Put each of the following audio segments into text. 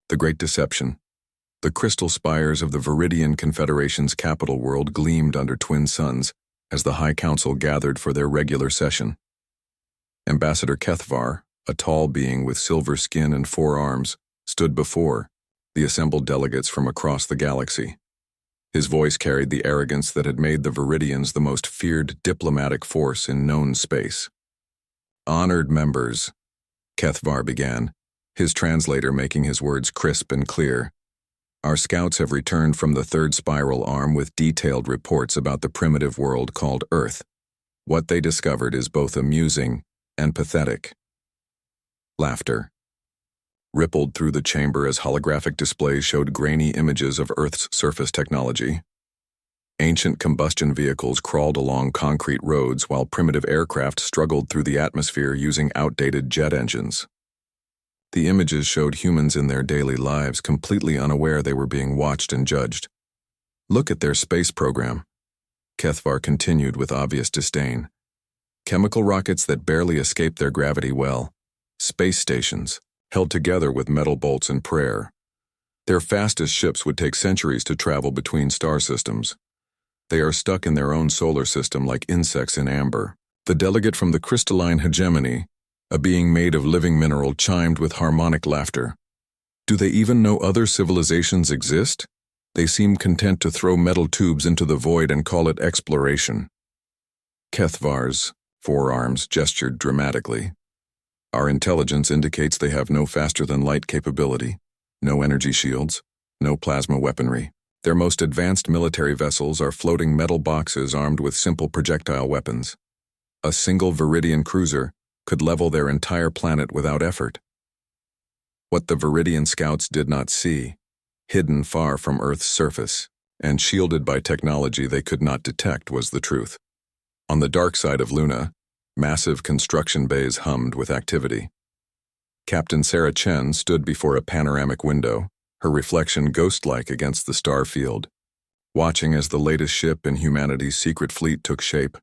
The Great Deception. The crystal spires of the Viridian Confederation's capital world gleamed under twin suns as the High Council gathered for their regular session. Ambassador Kethvar, a tall being with silver skin and 4 arms, stood before the assembled delegates from across the galaxy. His voice carried the arrogance that had made the Viridians the most feared diplomatic force in known space. "Honored members," Kethvar began, his translator making his words crisp and clear. "Our scouts have returned from the third spiral arm with detailed reports about the primitive world called Earth. What they discovered is both amusing and pathetic." Laughter rippled through the chamber as holographic displays showed grainy images of Earth's surface technology. Ancient combustion vehicles crawled along concrete roads while primitive aircraft struggled through the atmosphere using outdated jet engines. The images showed humans in their daily lives completely unaware they were being watched and judged. "Look at their space program," Kethvar continued with obvious disdain. "Chemical rockets that barely escape their gravity well. Space stations, held together with metal bolts and prayer. Their fastest ships would take centuries to travel between star systems. They are stuck in their own solar system like insects in amber." The delegate from the crystalline hegemony, a being made of living mineral, chimed with harmonic laughter. "Do they even know other civilizations exist? They seem content to throw metal tubes into the void and call it exploration." Kethvar's 4 arms gestured dramatically. "Our intelligence indicates they have no faster-than-light capability, no energy shields, no plasma weaponry. Their most advanced military vessels are floating metal boxes armed with simple projectile weapons. A single Viridian cruiser could level their entire planet without effort." What the Viridian scouts did not see, hidden far from Earth's surface and shielded by technology they could not detect, was the truth. On the dark side of Luna, massive construction bays hummed with activity. Captain Sarah Chen stood before a panoramic window, her reflection ghost-like against the star field, watching as the latest ship in humanity's secret fleet took shape.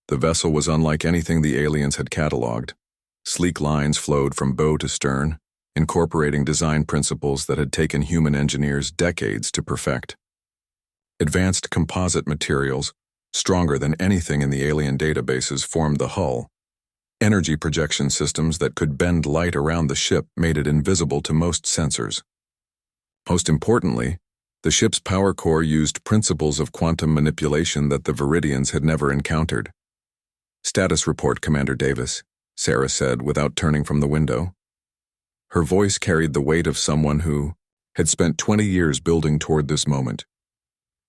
The vessel was unlike anything the aliens had catalogued. Sleek lines flowed from bow to stern, incorporating design principles that had taken human engineers decades to perfect. Advanced composite materials, stronger than anything in the alien databases, formed the hull. Energy projection systems that could bend light around the ship made it invisible to most sensors. Most importantly, the ship's power core used principles of quantum manipulation that the Viridians had never encountered. "Status report, Commander Davis," Sarah said without turning from the window. Her voice carried the weight of someone who had spent 20 years building toward this moment.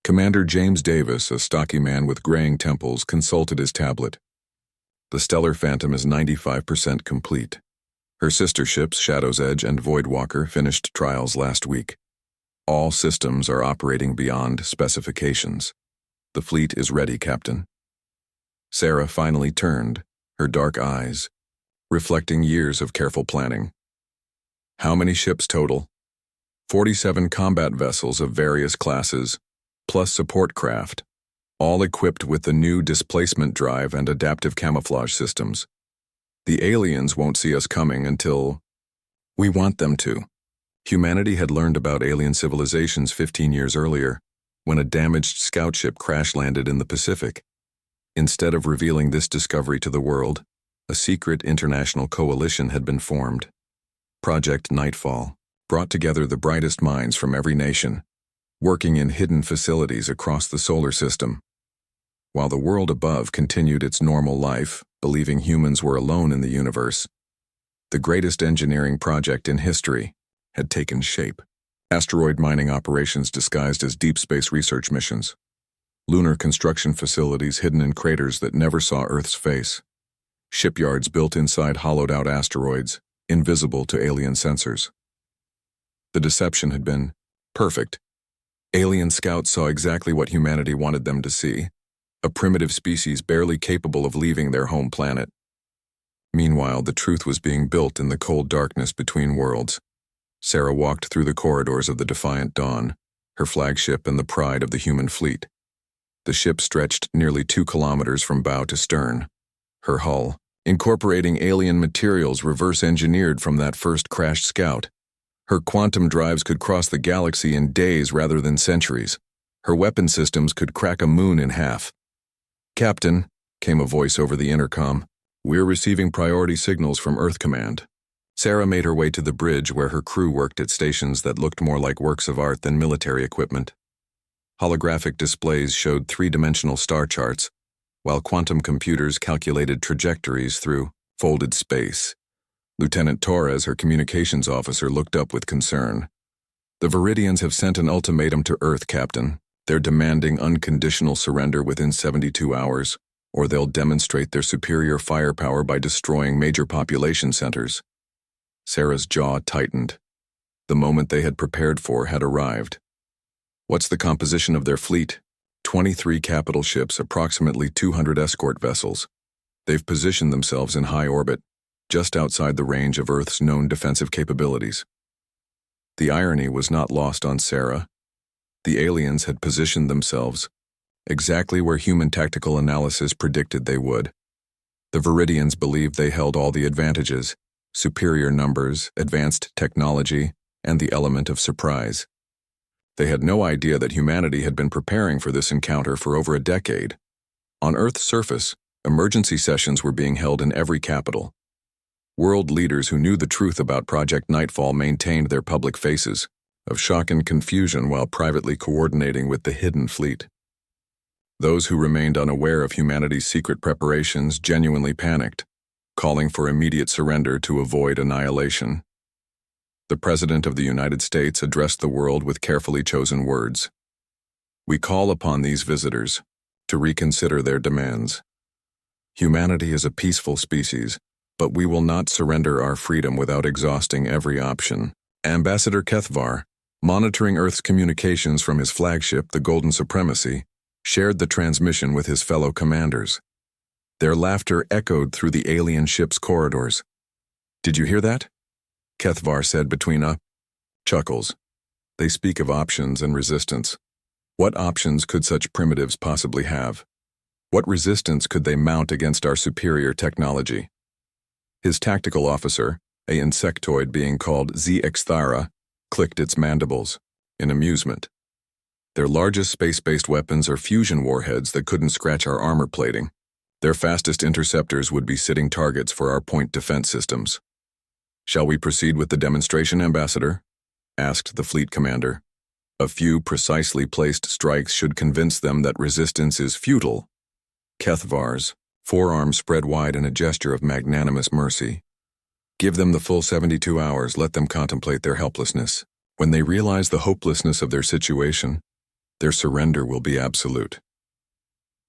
Commander James Davis, a stocky man with graying temples, consulted his tablet. "The Stellar Phantom is 95% complete. Her sister ships, Shadow's Edge and Voidwalker, finished trials last week. All systems are operating beyond specifications. The fleet is ready, Captain." Sarah finally turned, her dark eyes reflecting years of careful planning. "How many ships total?" 47 combat vessels of various classes, plus support craft, all equipped with the new displacement drive and adaptive camouflage systems. The aliens won't see us coming until we want them to. Humanity had learned about alien civilizations 15 years earlier, when a damaged scout ship crash-landed in the Pacific. Instead of revealing this discovery to the world, a secret international coalition had been formed. Project Nightfall brought together the brightest minds from every nation, working in hidden facilities across the solar system. While the world above continued its normal life, believing humans were alone in the universe, the greatest engineering project in history had taken shape. Asteroid mining operations disguised as deep space research missions. Lunar construction facilities hidden in craters that never saw Earth's face. Shipyards built inside hollowed-out asteroids, invisible to alien sensors. The deception had been perfect. Alien scouts saw exactly what humanity wanted them to see, a primitive species barely capable of leaving their home planet. Meanwhile, the truth was being built in the cold darkness between worlds. Sarah walked through the corridors of the Defiant Dawn, her flagship and the pride of the human fleet. The ship stretched nearly 2 kilometers from bow to stern. Her hull, incorporating alien materials reverse-engineered from that first crashed scout, Her quantum drives could cross the galaxy in days rather than centuries. Her weapon systems could crack a moon in half. "Captain," came a voice over the intercom, "we're receiving priority signals from Earth Command." Sarah made her way to the bridge where her crew worked at stations that looked more like works of art than military equipment. Holographic displays showed three-dimensional star charts, while quantum computers calculated trajectories through folded space. Lieutenant Torres, her communications officer, looked up with concern. "The Viridians have sent an ultimatum to Earth, Captain. They're demanding unconditional surrender within 72 hours, or they'll demonstrate their superior firepower by destroying major population centers." Sarah's jaw tightened. The moment they had prepared for had arrived. "What's the composition of their fleet?" 23 capital ships, approximately 200 escort vessels. They've positioned themselves in high orbit, just outside the range of Earth's known defensive capabilities. The irony was not lost on Sarah. The aliens had positioned themselves exactly where human tactical analysis predicted they would. The Viridians believed they held all the advantages: superior numbers, advanced technology, and the element of surprise. They had no idea that humanity had been preparing for this encounter for over a decade. On Earth's surface, emergency sessions were being held in every capital. World leaders who knew the truth about Project Nightfall maintained their public faces of shock and confusion while privately coordinating with the hidden fleet. Those who remained unaware of humanity's secret preparations genuinely panicked, calling for immediate surrender to avoid annihilation. The President of the United States addressed the world with carefully chosen words. "We call upon these visitors to reconsider their demands. Humanity is a peaceful species, but we will not surrender our freedom without exhausting every option." Ambassador Kethvar, monitoring Earth's communications from his flagship, the Golden Supremacy, shared the transmission with his fellow commanders. Their laughter echoed through the alien ship's corridors. "Did you hear that?" Kethvar said between chuckles. "They speak of options and resistance. What options could such primitives possibly have? What resistance could they mount against our superior technology?" His tactical officer, an insectoid being called Xthara, clicked its mandibles in amusement. "Their largest space-based weapons are fusion warheads that couldn't scratch our armor plating. Their fastest interceptors would be sitting targets for our point defense systems." "Shall we proceed with the demonstration, Ambassador?" asked the fleet commander. "A few precisely placed strikes should convince them that resistance is futile." Kethvar's forearm spread wide in a gesture of magnanimous mercy. "Give them the full 72 hours, let them contemplate their helplessness. When they realize the hopelessness of their situation, their surrender will be absolute."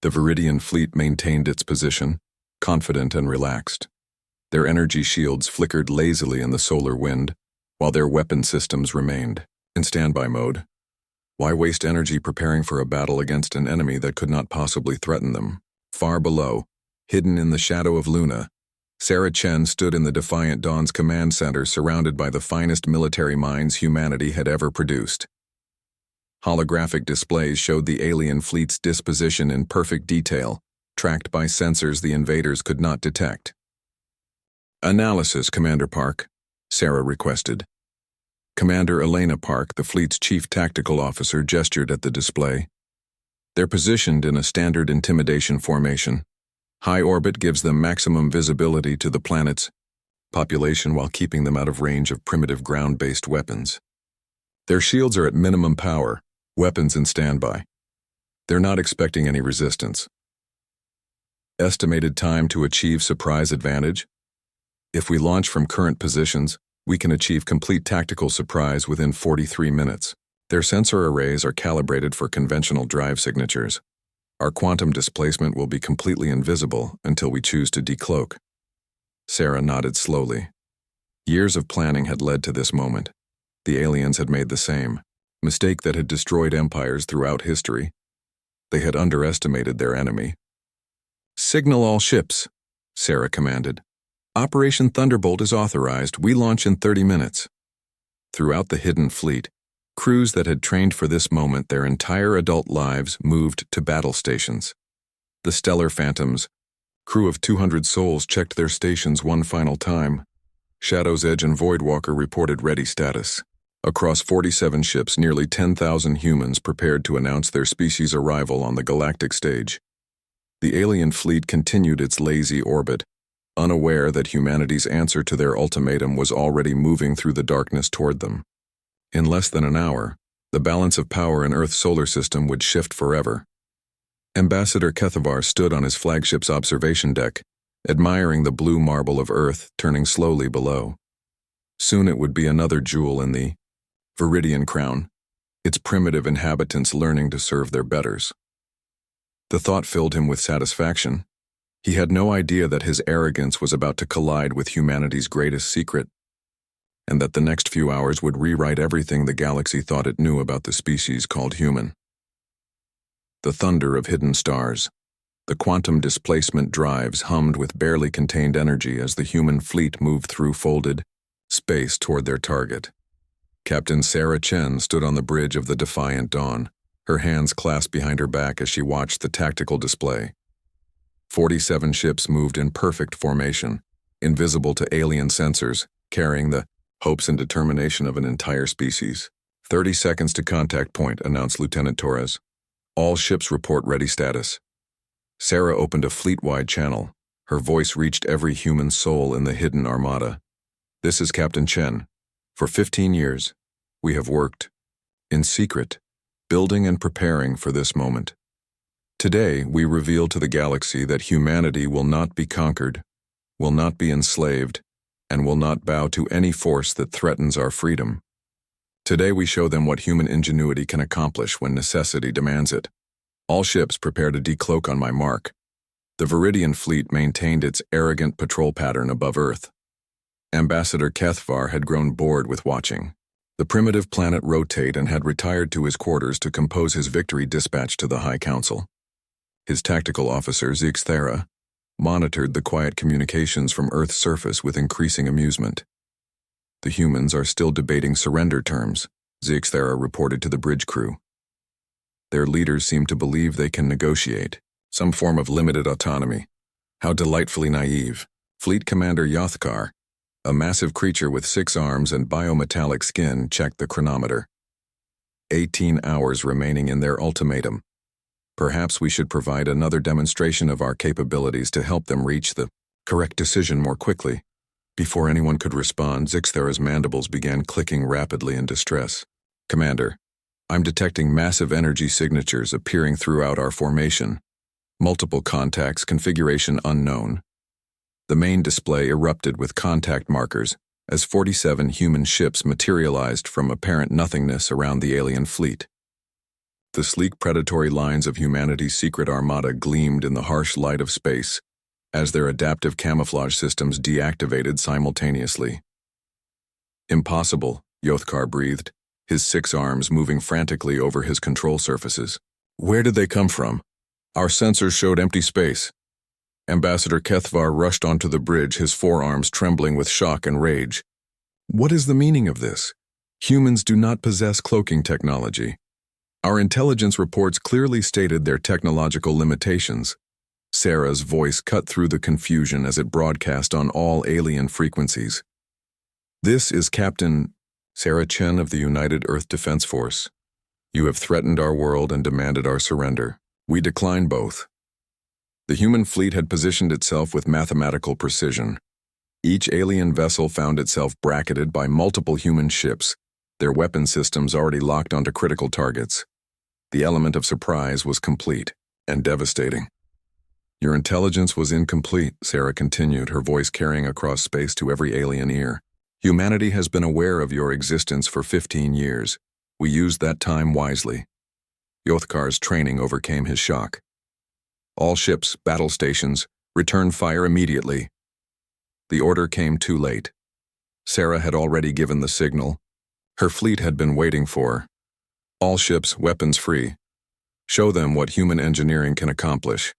The Viridian fleet maintained its position, confident and relaxed. Their energy shields flickered lazily in the solar wind, while their weapon systems remained in standby mode. Why waste energy preparing for a battle against an enemy that could not possibly threaten them? Far below, hidden in the shadow of Luna, Sarah Chen stood in the Defiant Dawn's command center, surrounded by the finest military minds humanity had ever produced. Holographic displays showed the alien fleet's disposition in perfect detail, tracked by sensors the invaders could not detect. "Analysis, Commander Park," Sarah requested. Commander Elena Park, the fleet's chief tactical officer, gestured at the display. "They're positioned in a standard intimidation formation. High orbit gives them maximum visibility to the planet's population while keeping them out of range of primitive ground-based weapons. Their shields are at minimum power, weapons in standby. They're not expecting any resistance. Estimated time to achieve surprise advantage? If we launch from current positions, we can achieve complete tactical surprise within 43 minutes. Their sensor arrays are calibrated for conventional drive signatures. Our quantum displacement will be completely invisible until we choose to decloak." Sarah nodded slowly. Years of planning had led to this moment. The aliens had made the same mistake that had destroyed empires throughout history. They had underestimated their enemy. "Signal all ships," Sarah commanded. "Operation Thunderbolt is authorized. We launch in 30 minutes. Throughout the hidden fleet, crews that had trained for this moment their entire adult lives moved to battle stations. The Stellar Phantoms, crew of 200 souls, checked their stations one final time. Shadow's Edge and Voidwalker reported ready status. Across 47 ships, nearly 10,000 humans prepared to announce their species' arrival on the galactic stage. The alien fleet continued its lazy orbit, unaware that humanity's answer to their ultimatum was already moving through the darkness toward them. In less than an hour, the balance of power in Earth's solar system would shift forever. Ambassador Kethavar stood on his flagship's observation deck, admiring the blue marble of Earth turning slowly below. Soon it would be another jewel in the Viridian crown, its primitive inhabitants learning to serve their betters. The thought filled him with satisfaction. He had no idea that his arrogance was about to collide with humanity's greatest secret, and that the next few hours would rewrite everything the galaxy thought it knew about the species called human. The thunder of hidden stars, the quantum displacement drives hummed with barely contained energy as the human fleet moved through folded space toward their target. Captain Sarah Chen stood on the bridge of the Defiant Dawn, her hands clasped behind her back as she watched the tactical display. 47 ships moved in perfect formation, invisible to alien sensors, carrying the hopes and determination of an entire species. 30 seconds to contact point, announced Lieutenant Torres. All ships report ready status. Sarah opened a fleet-wide channel. Her voice reached every human soul in the hidden armada. This is Captain Chen. For 15 years, we have worked in secret, building and preparing for this moment. Today, we reveal to the galaxy that humanity will not be conquered, will not be enslaved, and will not bow to any force that threatens our freedom. Today, we show them what human ingenuity can accomplish when necessity demands it. All ships prepare to decloak on my mark. The Viridian fleet maintained its arrogant patrol pattern above Earth. Ambassador Kethavar had grown bored with watching. The primitive planet rotate and had retired to his quarters to compose his victory dispatch to the High Council. His tactical officer, Zixthera, monitored the quiet communications from Earth's surface with increasing amusement. The humans are still debating surrender terms, Zixthera reported to the bridge crew. Their leaders seem to believe they can negotiate, some form of limited autonomy. How delightfully naive. Fleet Commander Yothkar, a massive creature with 6 arms and biometallic skin, checked the chronometer. 18 hours remaining in their ultimatum. Perhaps we should provide another demonstration of our capabilities to help them reach the correct decision more quickly. Before anyone could respond, Zixthera's mandibles began clicking rapidly in distress. Commander, I'm detecting massive energy signatures appearing throughout our formation. Multiple contacts, configuration unknown. The main display erupted with contact markers as 47 human ships materialized from apparent nothingness around the alien fleet. The sleek predatory lines of humanity's secret armada gleamed in the harsh light of space as their adaptive camouflage systems deactivated simultaneously. Impossible, Yothkar breathed, his 6 arms moving frantically over his control surfaces. Where did they come from? Our sensors showed empty space. Ambassador Kethavar rushed onto the bridge, his forearms trembling with shock and rage. What is the meaning of this? Humans do not possess cloaking technology. Our intelligence reports clearly stated their technological limitations. Sarah's voice cut through the confusion as it broadcast on all alien frequencies. This is Captain Sarah Chen of the United Earth Defense Force. You have threatened our world and demanded our surrender. We decline both. The human fleet had positioned itself with mathematical precision. Each alien vessel found itself bracketed by multiple human ships, their weapon systems already locked onto critical targets. The element of surprise was complete and devastating. Your intelligence was incomplete, Sarah continued, her voice carrying across space to every alien ear. Humanity has been aware of your existence for 15 years. We used that time wisely. Yothkar's training overcame his shock. All ships, battle stations, return fire immediately. The order came too late. Sarah had already given the signal. Her fleet had been waiting for. All ships, weapons free. Show them what human engineering can accomplish.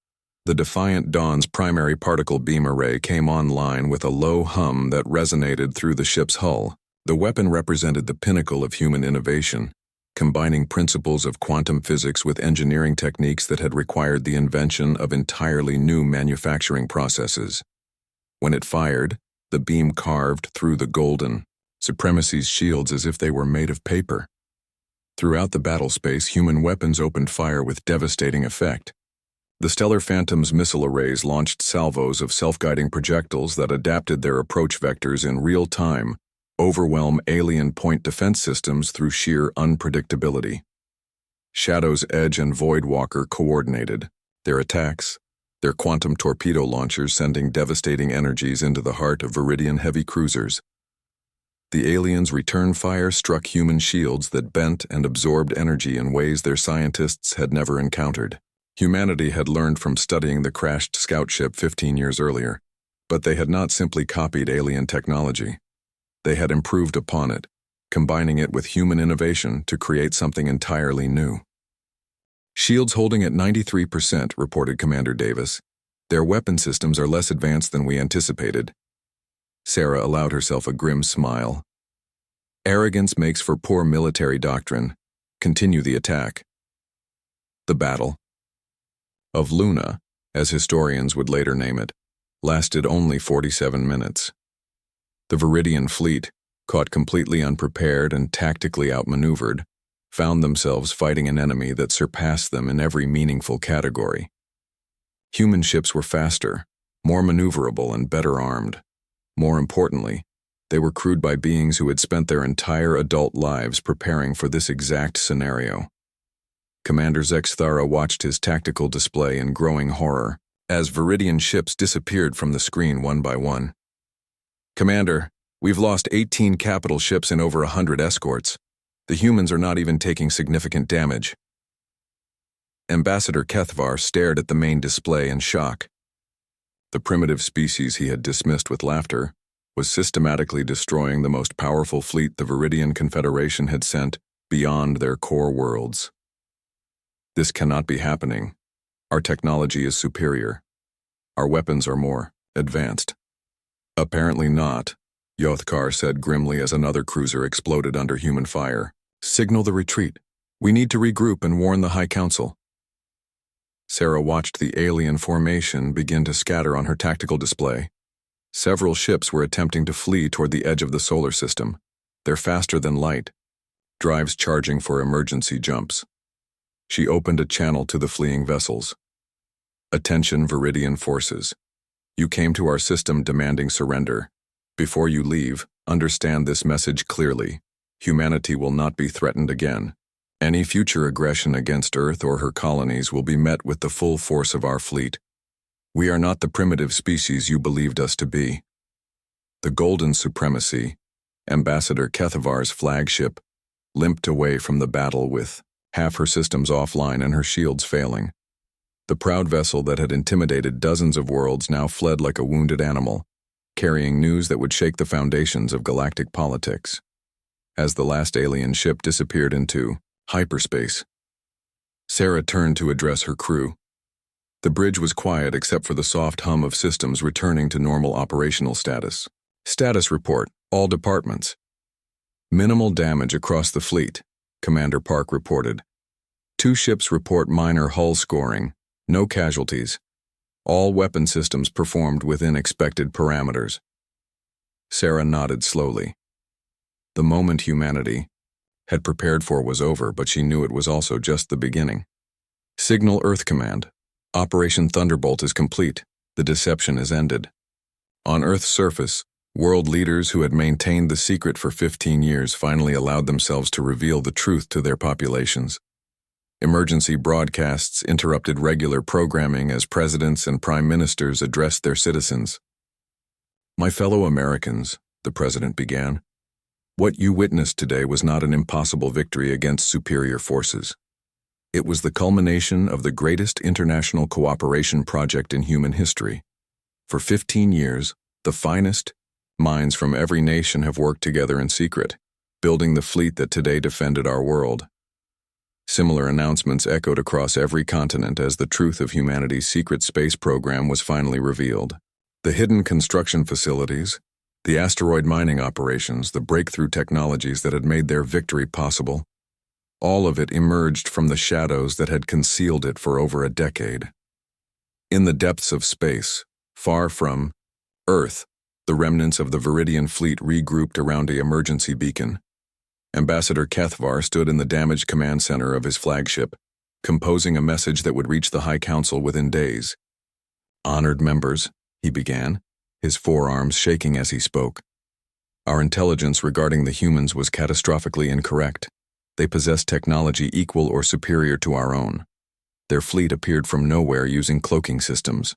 The Defiant Dawn's primary particle beam array came online with a low hum that resonated through the ship's hull. The weapon represented the pinnacle of human innovation, combining principles of quantum physics with engineering techniques that had required the invention of entirely new manufacturing processes. When it fired, the beam carved through the golden, supremacy's shields as if they were made of paper. Throughout the battle space, human weapons opened fire with devastating effect. The Stellar Phantom's missile arrays launched salvos of self-guiding projectiles that adapted their approach vectors in real time, overwhelm alien point defense systems through sheer unpredictability. Shadow's Edge and Voidwalker coordinated their attacks, their quantum torpedo launchers sending devastating energies into the heart of Viridian heavy cruisers. The aliens' return fire struck human shields that bent and absorbed energy in ways their scientists had never encountered. Humanity had learned from studying the crashed scout ship 15 years earlier, but they had not simply copied alien technology. They had improved upon it, combining it with human innovation to create something entirely new. Shields holding at 93%, reported Commander Davis. Their weapon systems are less advanced than we anticipated. Sarah allowed herself a grim smile. Arrogance makes for poor military doctrine. Continue the attack. The battle of Luna, as historians would later name it, lasted only 47 minutes. The Viridian fleet, caught completely unprepared and tactically outmaneuvered, found themselves fighting an enemy that surpassed them in every meaningful category. Human ships were faster, more maneuverable, and better armed. More importantly, they were crewed by beings who had spent their entire adult lives preparing for this exact scenario. Commander Zexthara watched his tactical display in growing horror as Viridian ships disappeared from the screen one by one. Commander, we've lost 18 capital ships and over 100 escorts. The humans are not even taking significant damage. Ambassador Kethvar stared at the main display in shock. The primitive species he had dismissed with laughter was systematically destroying the most powerful fleet the Viridian Confederation had sent beyond their core worlds. This cannot be happening. Our technology is superior. Our weapons are more advanced. Apparently not, Yothkar said grimly as another cruiser exploded under human fire. Signal the retreat. We need to regroup and warn the High Council. Sarah watched the alien formation begin to scatter on her tactical display. Several ships were attempting to flee toward the edge of the solar system. They're faster than light, drives charging for emergency jumps. She opened a channel to the fleeing vessels. Attention, Viridian forces. You came to our system demanding surrender. Before you leave, understand this message clearly. Humanity will not be threatened again. Any future aggression against Earth or her colonies will be met with the full force of our fleet. We are not the primitive species you believed us to be. The Golden Supremacy, Ambassador Kethavar's flagship, limped away from the battle with half her systems offline and her shields failing. The proud vessel that had intimidated dozens of worlds now fled like a wounded animal, carrying news that would shake the foundations of galactic politics. As the last alien ship disappeared into hyperspace, Sarah turned to address her crew. The bridge was quiet except for the soft hum of systems returning to normal operational status. Status report, all departments. Minimal damage across the fleet, Commander Park reported. 2 ships report minor hull scoring, no casualties. All weapon systems performed within expected parameters. Sarah nodded slowly. The moment humanity had prepared for was over, but she knew it was also just the beginning. Signal Earth Command. Operation Thunderbolt is complete. The deception is ended. On Earth's surface, world leaders who had maintained the secret for 15 years finally allowed themselves to reveal the truth to their populations. Emergency broadcasts interrupted regular programming as presidents and prime ministers addressed their citizens. My fellow Americans, the president began, what you witnessed today was not an impossible victory against superior forces. It was the culmination of the greatest international cooperation project in human history. For 15 years, the finest minds from every nation have worked together in secret, building the fleet that today defended our world. Similar announcements echoed across every continent as the truth of humanity's secret space program was finally revealed. The hidden construction facilities, the asteroid mining operations, the breakthrough technologies that had made their victory possible, all of it emerged from the shadows that had concealed it for over a decade. In the depths of space, far from Earth, The remnants of the Viridian fleet regrouped around an emergency beacon. Ambassador Kethvar stood in the damaged command center of his flagship, composing a message that would reach the High Council within days. "Honored members," he began, his forearms shaking as he spoke. "Our intelligence regarding the humans was catastrophically incorrect. They possessed technology equal or superior to our own. Their fleet appeared from nowhere using cloaking systems.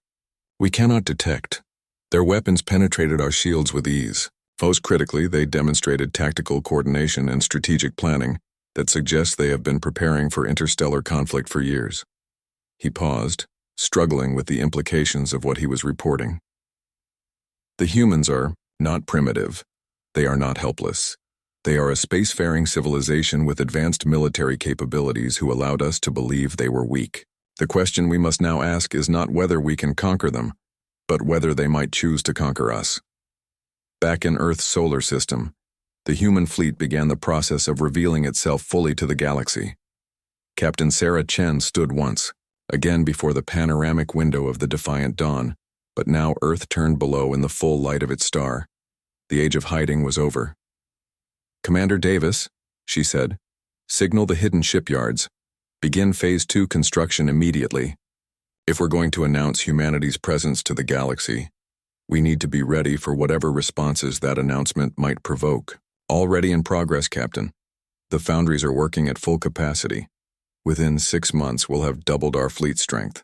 We cannot detect. Their weapons penetrated our shields with ease. Most critically, they demonstrated tactical coordination and strategic planning that suggests they have been preparing for interstellar conflict for years." He paused, struggling with the implications of what he was reporting. "The humans are not primitive. They are not helpless. They are a spacefaring civilization with advanced military capabilities who allowed us to believe they were weak. The question we must now ask is not whether we can conquer them, but whether they might choose to conquer us." Back in Earth's solar system, the human fleet began the process of revealing itself fully to the galaxy. Captain Sarah Chen stood once, again before the panoramic window of the defiant dawn, but now Earth turned below in the full light of its star. The age of hiding was over. "Commander Davis," she said, "signal the hidden shipyards. Begin Phase 2 construction immediately. If we're going to announce humanity's presence to the galaxy, we need to be ready for whatever responses that announcement might provoke." "Already in progress, Captain. The foundries are working at full capacity. Within 6 months, we'll have doubled our fleet strength."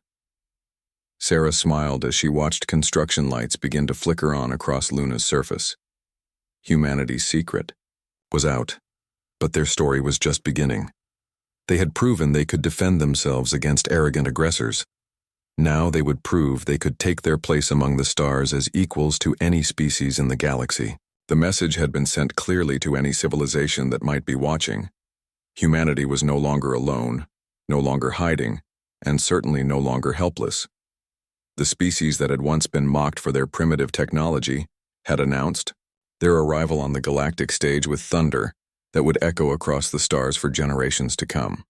Sarah smiled as she watched construction lights begin to flicker on across Luna's surface. Humanity's secret was out, but their story was just beginning. They had proven they could defend themselves against arrogant aggressors. Now they would prove they could take their place among the stars as equals to any species in the galaxy. The message had been sent clearly to any civilization that might be watching. Humanity was no longer alone, no longer hiding, and certainly no longer helpless. The species that had once been mocked for their primitive technology had announced their arrival on the galactic stage with thunder that would echo across the stars for generations to come.